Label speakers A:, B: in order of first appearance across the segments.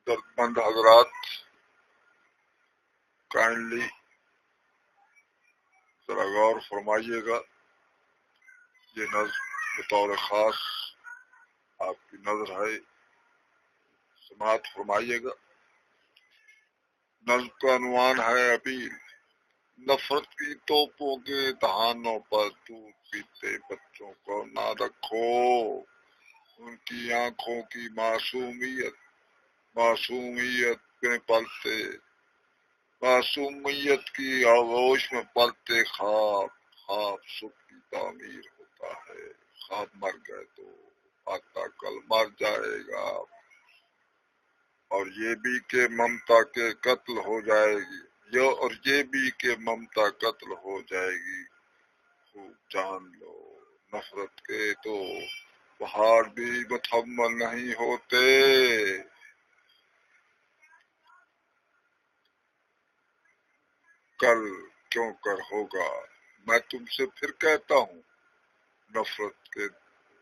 A: دردمند حضرات کائنڈلی ذرا غور فرمائیے گا. یہ نظم بطور خاص آپ کی نظر ہے، سماعت فرمائیے گا. نظم کا عنوان ہے اپیل. نفرت کی توپوں کے دہانوں پر دودھ پیتے بچوں کو نہ رکھو. ان کی آنکھوں کی معصومیت میں پلتے، معصومیت کی آغوش میں پلتے خواب صبح کی تعمیر ہوتا ہے. خواب مر گئے تو آتا کل مر جائے گا. اور یہ بھی کہ ممتا کے قتل ہو جائے گی، قتل ہو جائے گی. خوب جان لو نفرت کے تو پہاڑ بھی متحمل نہیں ہوتے. کل کیوں کر ہوگا میں تم سے پھر کہتا ہوں.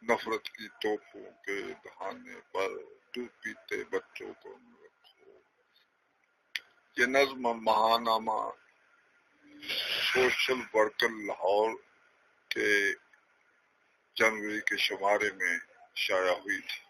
A: نفرت کی توپوں کے دہانے پر دودھ پیتے بچوں کو نہ رکھو. یہ نظم ماہنامہ سوشل ورکر لاہور کے جنوری کے شمارے میں شائع ہوئی تھی.